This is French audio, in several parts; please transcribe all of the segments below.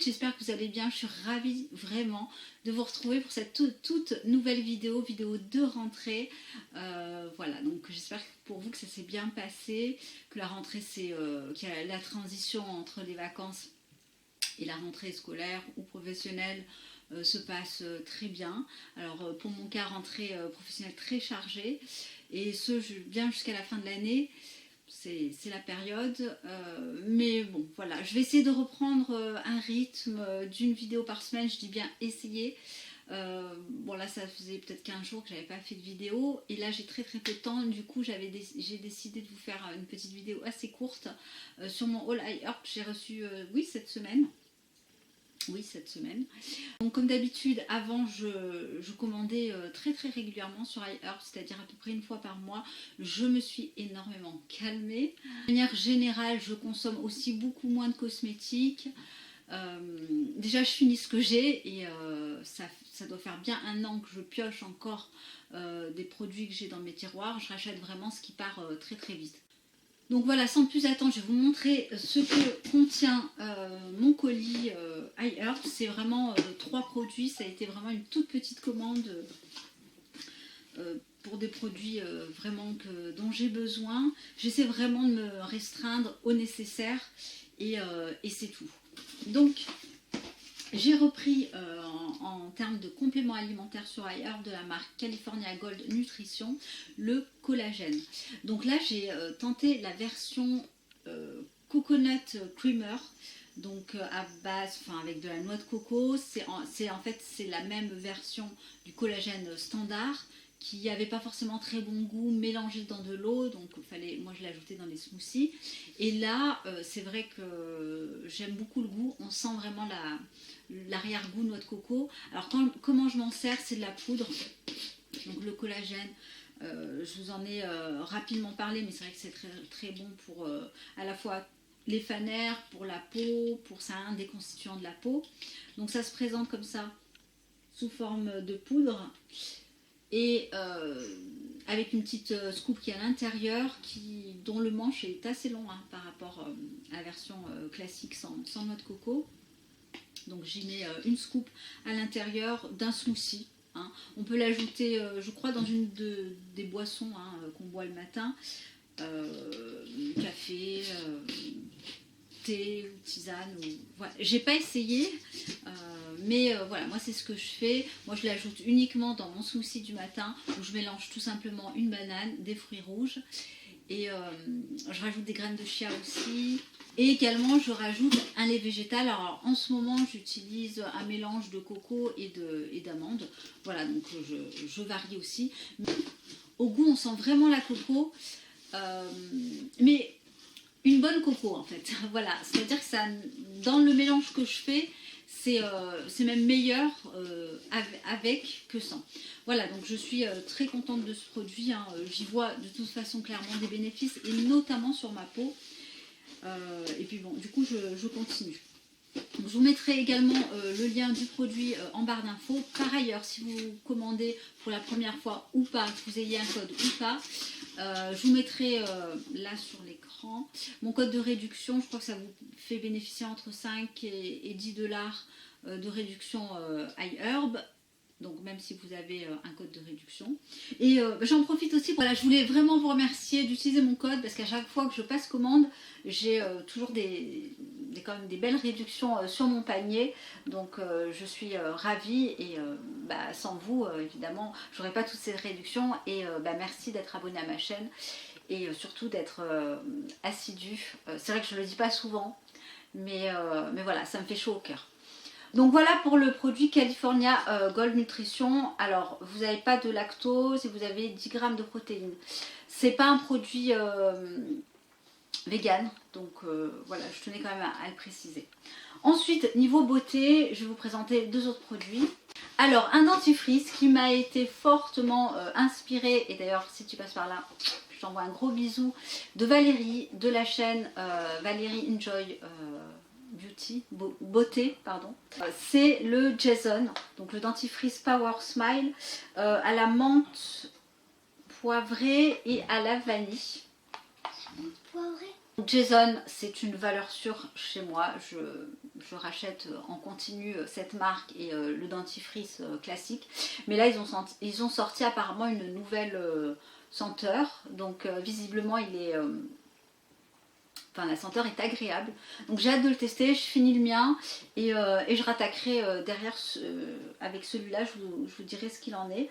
j'espère que vous allez bien. Je suis ravie vraiment de vous retrouver pour cette toute nouvelle vidéo de rentrée. Voilà, donc j'espère pour vous que ça s'est bien passé, que la rentrée c'est qu'il y a la transition entre les vacances et la rentrée scolaire ou professionnelle se passe très bien. Alors pour mon cas, rentrée professionnelle très chargée, et ce bien jusqu'à la fin de l'année. C'est la période, mais bon voilà, je vais essayer de reprendre un rythme d'une vidéo par semaine. Je dis bien essayer. Bon là ça faisait peut-être 15 jours que j'avais pas fait de vidéo, et là j'ai très peu de temps. Du coup j'ai décidé de vous faire une petite vidéo assez courte sur mon haul iHerb que j'ai reçu cette semaine. Oui, cette semaine. Donc comme d'habitude, avant je commandais très régulièrement sur iHerb, c'est-à-dire à peu près une fois par mois. Je me suis énormément calmée. De manière générale, je consomme aussi beaucoup moins de cosmétiques. Déjà je finis ce que j'ai, et ça doit faire bien un an que je pioche encore des produits que j'ai dans mes tiroirs. Je rachète vraiment ce qui part très vite. Donc voilà, sans plus attendre, je vais vous montrer ce que contient mon colis iHerb. C'est vraiment 3 produits. Ça a été vraiment une toute petite commande pour des produits vraiment dont j'ai besoin. J'essaie vraiment de me restreindre au nécessaire, et c'est tout. Donc j'ai repris en termes de compléments alimentaires sur iHerb de la marque California Gold Nutrition le collagène. Donc là j'ai tenté la version coconut creamer, donc à base, avec de la noix de coco. En fait c'est la même version du collagène standard, qui n'avait pas forcément très bon goût, mélangé dans de l'eau, donc moi je l'ai ajouté dans les smoothies. Et là c'est vrai que j'aime beaucoup le goût, on sent vraiment l'arrière-goût noix de coco. Alors comment je m'en sers, c'est de la poudre. Donc le collagène, je vous en ai rapidement parlé, mais c'est vrai que c'est très bon pour à la fois les fanères, pour la peau, c'est un déconstituant de la peau. Donc ça se présente comme ça, sous forme de poudre, et avec une petite scoop qui est à l'intérieur, dont le manche est assez long par rapport à la version classique sans noix de coco. Donc j'y mets une scoop à l'intérieur d'un smoothie. On peut l'ajouter, je crois, dans une des boissons qu'on boit le matin. Café, thé, tisane. Voilà. J'ai pas essayé, mais voilà, moi c'est ce que je fais. Moi je l'ajoute uniquement dans mon smoothie du matin, où je mélange tout simplement une banane, des fruits rouges, et je rajoute des graines de chia aussi. Et également je rajoute un lait végétal. Alors en ce moment j'utilise un mélange de coco et d'amandes. Voilà, donc je varie aussi. Au goût on sent vraiment la coco, mais une bonne coco en fait. Voilà, c'est-à-dire que ça, dans le mélange que je fais, c'est même meilleur avec que sans. Voilà, donc je suis très contente de ce produit. J'y vois de toute façon clairement des bénéfices, et notamment sur ma peau. Et puis bon, du coup je continue. Donc, je vous mettrai également le lien du produit en barre d'infos. Par ailleurs, si vous commandez pour la première fois ou pas, que vous ayez un code ou pas, je vous mettrai là sur l'écran mon code de réduction. Je crois que ça vous fait bénéficier entre 5 et 10 dollars de réduction iHerb. Donc même si vous avez un code de réduction. Et j'en profite aussi, voilà, je voulais vraiment vous remercier d'utiliser mon code, parce qu'à chaque fois que je passe commande, j'ai toujours quand même des belles réductions sur mon panier. Donc je suis ravie, et sans vous évidemment j'aurais pas toutes ces réductions. Et merci d'être abonné à ma chaîne, et surtout d'être assidu. C'est vrai que je le dis pas souvent, mais voilà, ça me fait chaud au cœur. Donc voilà pour le produit California Gold Nutrition. Alors vous n'avez pas de lactose et vous avez 10 grammes de protéines. C'est pas un produit vegan, donc voilà, je tenais quand même à le préciser. Ensuite, niveau beauté, je vais vous présenter 2 autres produits. Alors un dentifrice qui m'a été fortement inspiré, et d'ailleurs si tu passes par là, je t'envoie un gros bisou, de Valérie, de la chaîne Valérie Enjoy Beauté, pardon. C'est le Jason, donc le dentifrice Power Smile à la menthe poivrée et à la vanille. Poivrée? Jason, c'est une valeur sûre chez moi. Je rachète en continu cette marque et le dentifrice classique. Mais là, ils ont sorti apparemment une nouvelle senteur. Donc visiblement, la senteur est agréable. Donc j'ai hâte de le tester. Je finis le mien et je rattaquerai derrière avec celui-là. Je vous dirai ce qu'il en est.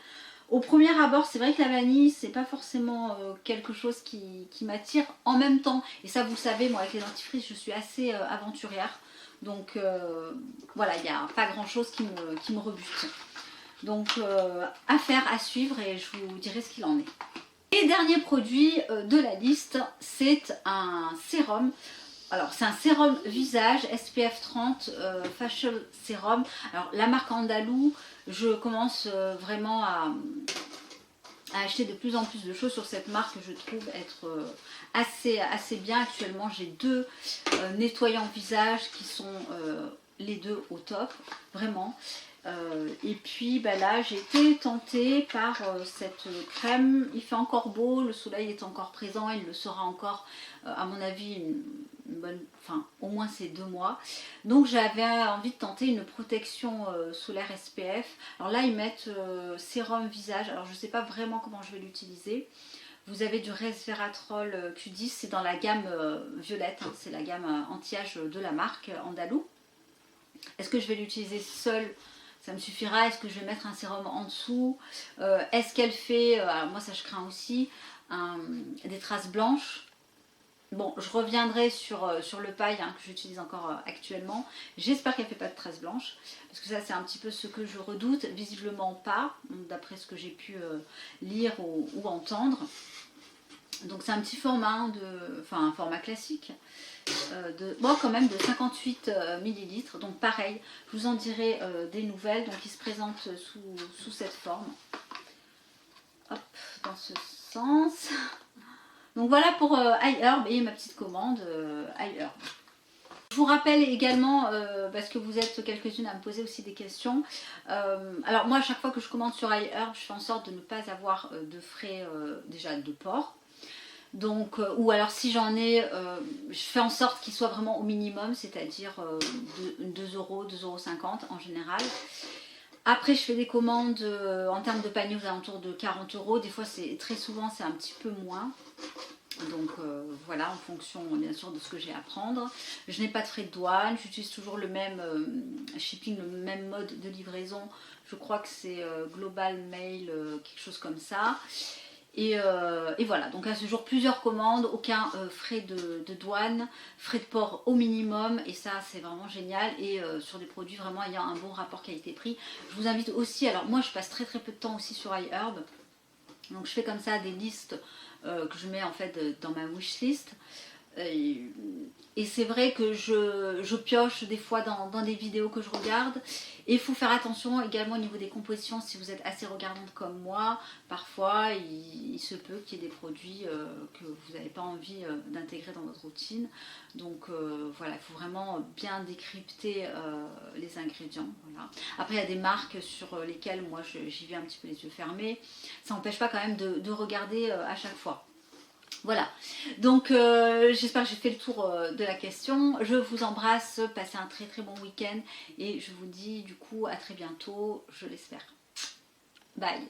Au premier abord, c'est vrai que la vanille, c'est pas forcément quelque chose qui m'attire en même temps. Et ça, vous le savez, moi avec les dentifrices, je suis assez aventurière. Donc voilà, il n'y a pas grand chose qui me rebute. Donc affaire à suivre et je vous dirai ce qu'il en est. Et dernier produit de la liste, c'est un sérum. Alors c'est un sérum visage SPF 30 Facial Serum. Alors la marque Andalou, je commence vraiment à acheter de plus en plus de choses sur cette marque que je trouve être assez bien. Actuellement j'ai deux nettoyants visage qui sont les deux au top, vraiment. Et puis là j'ai été tentée par cette crème. Il fait encore beau, le soleil est encore présent, il le sera encore à mon avis une bonne, au moins ces 2 mois. Donc j'avais envie de tenter une protection solaire SPF. Alors là ils mettent sérum visage, alors je ne sais pas vraiment comment je vais l'utiliser. Vous avez du resveratrol Q10, c'est dans la gamme violette, hein, c'est la gamme anti-âge de la marque Andalou. Est-ce que je vais l'utiliser seule? Ça me suffira. Est-ce que je vais mettre un sérum en dessous? Est-ce qu'elle fait, alors moi ça je crains aussi, des traces blanches? Bon, je reviendrai sur le paille que j'utilise encore actuellement. J'espère qu'elle ne fait pas de traces blanches. Parce que ça c'est un petit peu ce que je redoute. Visiblement pas, d'après ce que j'ai pu lire ou entendre. Donc c'est un petit format, un format classique. Quand même de 58 millilitres, donc pareil, je vous en dirai des nouvelles. Donc il se présente sous cette forme, hop, dans ce sens. Donc voilà pour iHerb et ma petite commande iHerb. Je vous rappelle également, parce que vous êtes quelques-unes à me poser aussi des questions, alors moi à chaque fois que je commande sur iHerb, je fais en sorte de ne pas avoir de frais déjà de port. Donc, ou alors si j'en ai, je fais en sorte qu'il soit vraiment au minimum, c'est-à-dire 2 €, 2,50 € en général. Après je fais des commandes en termes de panier aux alentours de 40 €, des fois très souvent c'est un petit peu moins. Donc voilà, en fonction bien sûr de ce que j'ai à prendre. Je n'ai pas de frais de douane, j'utilise toujours le même shipping, le même mode de livraison. Je crois que c'est Global Mail, quelque chose comme ça. Et voilà, donc à ce jour plusieurs commandes, aucun frais de douane, frais de port au minimum, et ça c'est vraiment génial. Et sur des produits vraiment ayant un bon rapport qualité-prix. Je vous invite aussi, alors moi je passe très peu de temps aussi sur iHerb, donc je fais comme ça des listes que je mets en fait dans ma wishlist. Et c'est vrai que je pioche des fois dans des vidéos que je regarde. Et il faut faire attention également au niveau des compositions. Si vous êtes assez regardante comme moi, parfois il se peut qu'il y ait des produits que vous n'avez pas envie d'intégrer dans votre routine. Donc voilà, il faut vraiment bien décrypter les ingrédients. Voilà. Après il y a des marques sur lesquelles moi j'y vais un petit peu les yeux fermés. Ça n'empêche pas quand même de regarder à chaque fois. Voilà, donc j'espère que j'ai fait le tour de la question. Je vous embrasse, passez un très bon week-end et je vous dis du coup à très bientôt, je l'espère. Bye.